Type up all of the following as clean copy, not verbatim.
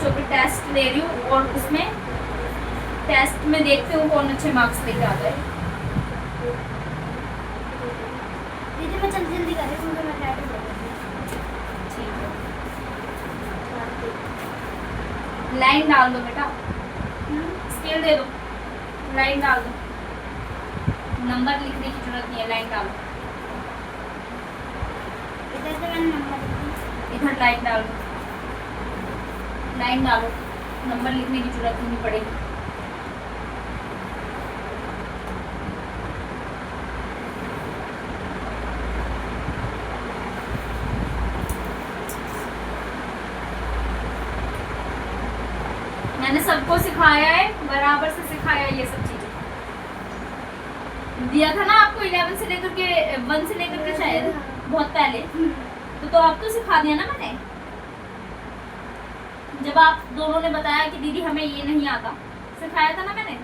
बच्चों के टेस्ट ले रही हूँ और उसमें टेस्ट में देखती हूँ कौन अच्छे मार्क्स लेके आता है। दीदी मैं जल्दी जल्दी कर रही हूँ क्योंकि मैं टाइम हो गई। ठीक है, लाइन डाल दो बेटा, स्केल दे दो, लाइन डाल दो, नंबर लिखने की जरूरत नहीं है, लाइन डालो। इधर से मैंने नंबर लिख दिया। इधर लाइन डाल दो, लाइन डालो, नंबर लिखने की जरूरत नहीं पड़ेगी। मैंने सबको सिखाया है, बराबर से सिखाया है ये सब चीजें। दिया था ना आपको 11 से लेकर के 1 से लेकर के शायद बहुत पहले, तो आपको सिखा दिया ना मैंने। जब आप दोनों ने बताया कि दीदी हमें ये नहीं आता, सिखाया था ना मैंने,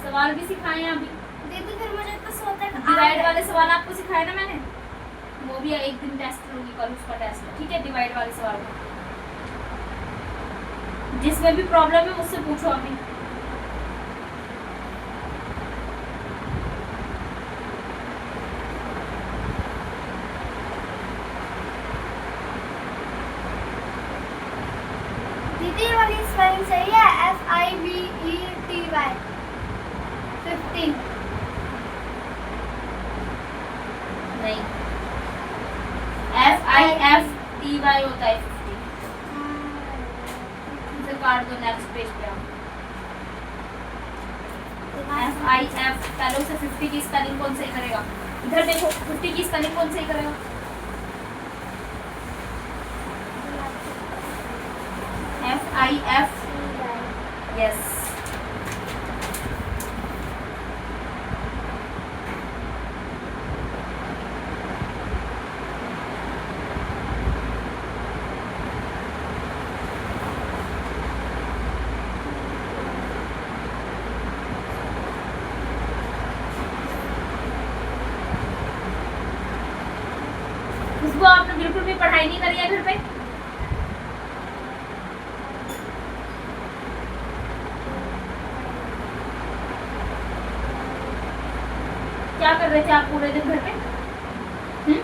सवाल भी सिखाए हैं अभी। दीदी फिर मुझे तो सोता है डिवाइड वाले सवाल आपको सिखाए ना मैंने, वो भी एक दिन टेस्ट लूंगी, कल उसका टेस्ट है, ठीक है। डिवाइड वाले सवाल जिसमें भी प्रॉब्लम है मुझसे पूछो अभी। दीदी वाली स्पेलिंग सही है, FIVETY 15। नहीं, FIFTY होता है 50। इसे काट दो, नेक्स्ट पेज पे आओ। FIF पहले उसे 50 की स्पेलिंग कौन सही करेगा? इधर देखो, 50 की स्पेलिंग कौन सही करेगा? FIF, yes. उसको आपने बिल्कुल भी पढ़ाई नहीं करी है घर पे? क्या कर रहे थे आप पूरे दिन घर पे? ये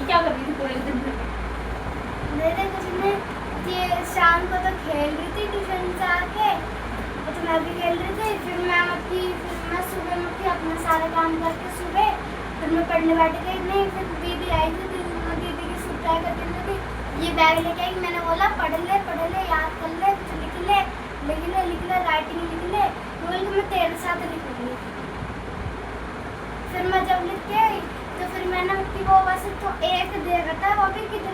क्या कर रही थी पूरे दिन घर पे? मेरे कुछ नहीं, ये शाम को तो खेल रही थी ट्यूशन से आके, तो मैं भी खेल रही थी। फिर मैं सुबह उठी अपना सारा काम करके सुबह, फिर मैं पढ़ने बैठ गई। नहीं, फिर दीदी आई थी, दीदी की सुताई करती थी, ये बैग लेके आई। मैंने बोला पढ़ ले याद कर ले, कुछ लिख ले राइटिंग लिख ले, बोल के मैं तेरे साथ लिखूंगी। फिर मैं जब लिख के आई तो फिर मैंने कि वो बस तो एक दे रहा था, वो भी कितने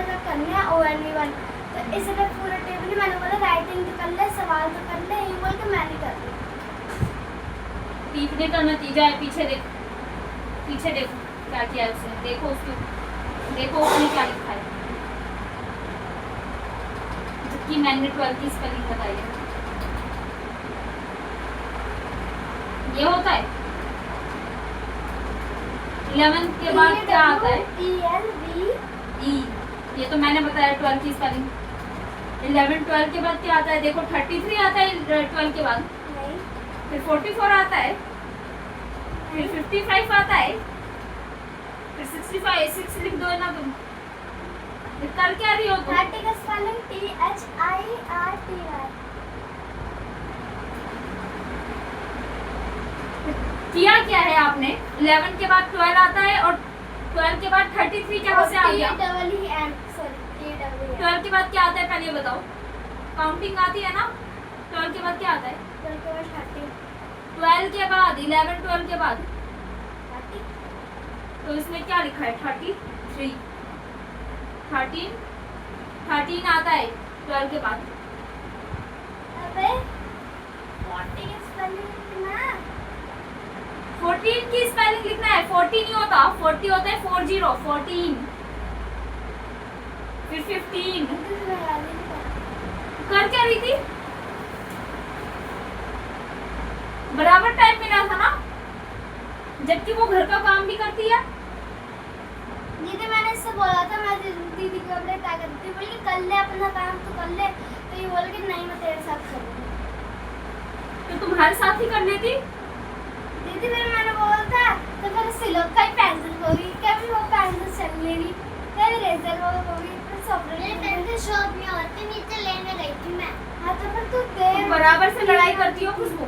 का करना है ONE1, तो इसलिए पूरा टेबल ही मैंने बोला राइटिंग तो कर ले, सवाल तो कर ले, ये बोल के मैं नहीं कर रही। टीपने का नतीजा है, पीछे देखो क्या किया है उसने, देखो उसने क्या लिखा है, जबकि मैंने 12 की स्पेलिंग बताई है। ये होता है 11 के बाद क्या आता है? E, ये तो मैंने बताया 12 की स्पेलिंग। 11 12 के बाद क्या आता है? देखो 33 आता है 12 के बाद, फिर 44 आता है, फिर 55 आता है, फिर 65 6 लिख दो ना तुम। कर क्या रही हो तुम? 30 का स्पेलिंग THIRTY। किया क्या है आपने? 11 के बाद 12 आता है और 12 के बाद 33 कहाँ से आ गया? 12 के बाद क्या आता है पहले बताओ? काउंटिंग आती है ना? 12 के बाद क्या आता है? 12 के बाद 11 12 के बाद, तो इसमें क्या लिखा है? 33 13 आता है 12 के बाद। अबे 40 की स्पेलिंग लिखना। 14 की स्पेलिंग लिखना है, 40 नहीं होता, 40 होता है 40 14, फिर 15। कर क्या रही थी? बराबर टाइम मिला था ना, जबकि वो घर का काम भी करती है। दीदी मैंने इससे बोला था, मैं दीदी को अपने क्या करती बोली कर ले अपना काम तो कर ले, तो तो ये बोला कि नहीं मैं तेरे साथ करूँगी। तो तुम्हारे साथ ही कर लेती। दीदी फिर मैंने बोला था तो फिर सिलोक का ही पेंसिल होगी, कभी वो पेंसिल चल ले रही, कभी रेजर वो होगी, फिर सॉफ्टवेयर मेरे पेंसिल शॉप में होती नीचे लेने गई थी मैं। हाँ तो फिर तू दे। तुम बराबर से लड़ाई करती हो खुशबू,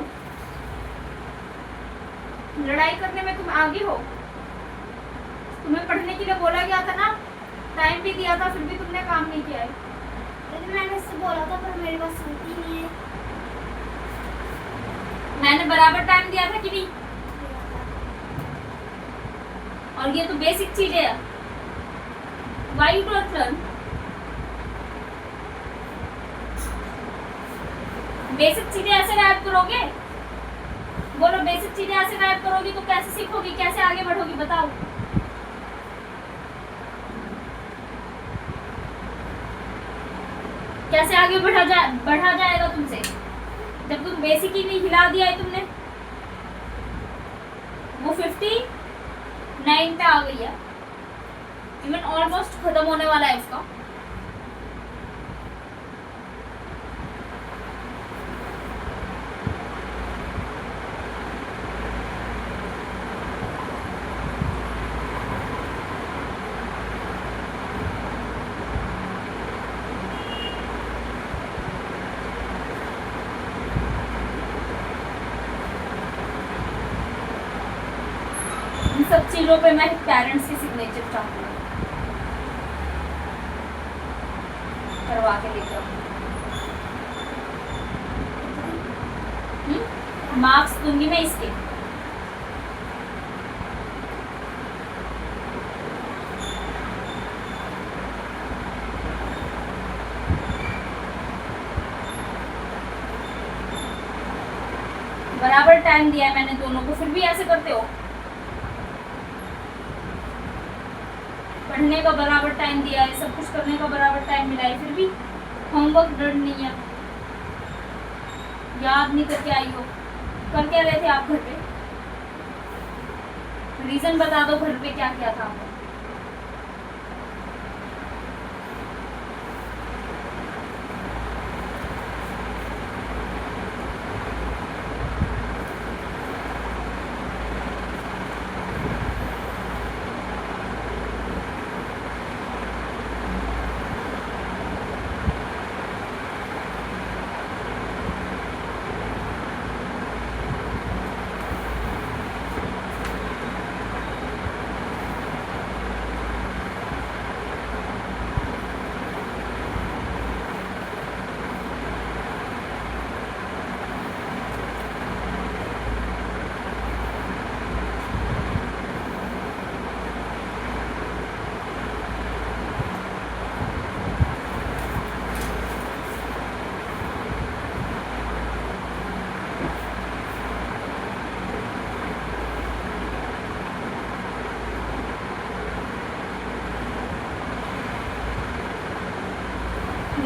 लड़ाई करने में तुम आगे हो। तुम्हें पढ़ने के लिए बोला गया था ना, टाइम भी दिया था, फिर भी तुमने काम नहीं किया है। लेकिन मैंने इससे बोला था पर मेरी बात सुनती नहीं है। मैंने बराबर टाइम दिया था कि नहीं? और ये तो बेसिक चीज है। वाई टू लर्न बेसिक चीजें ऐसे गायब करोगे? बोलो, बेसिक चीजें ऐसे गायब करोगी तो कैसे सीखोगी, कैसे आगे बढ़ोगी बताओ। कैसे आगे बढ़ा जाएगा तुमसे जब तुम बेसिक ही नहीं हिला दिया है तुमने। वो 59 पे आ गई है, इवन ऑलमोस्ट खत्म होने वाला है उसका। इन सब चीजों पे मैं पेरेंट्स की सिग्नेचर चाहूंगी, करवा के लेकर मार्क्स दूंगी मैं इसके। बराबर टाइम दिया है मैंने दोनों को, फिर भी ऐसे करते हो। पढ़ने का बराबर टाइम दिया है, सब कुछ करने का बराबर टाइम मिला है, फिर भी होमवर्क डन नहीं है, याद नहीं करके आई हो। कर क्या रहे थे आप घर पे? रीजन बता दो, घर पे क्या किया था आपने?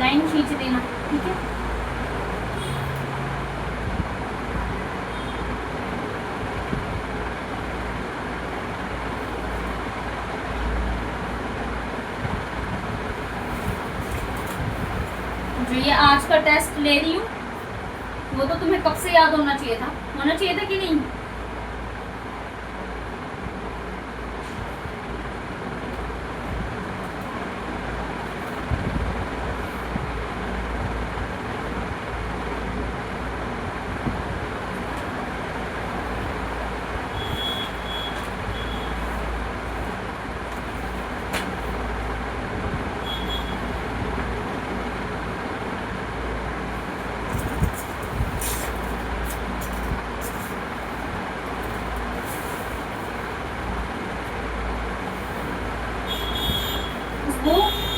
लाइन खींच देना, ठीक है? जो ये आज का टेस्ट ले रही हूँ वो तो तुम्हें कब से याद होना चाहिए था कि नहीं?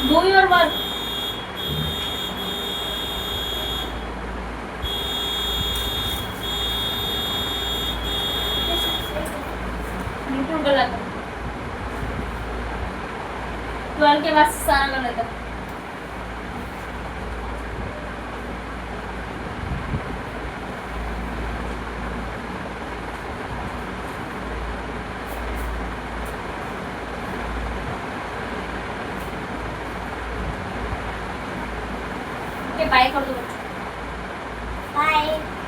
Do your work. बिल्कुल गलत है। 12 के बाद सारा गलत है। ओके बाय कर दो बच्चों। बाय।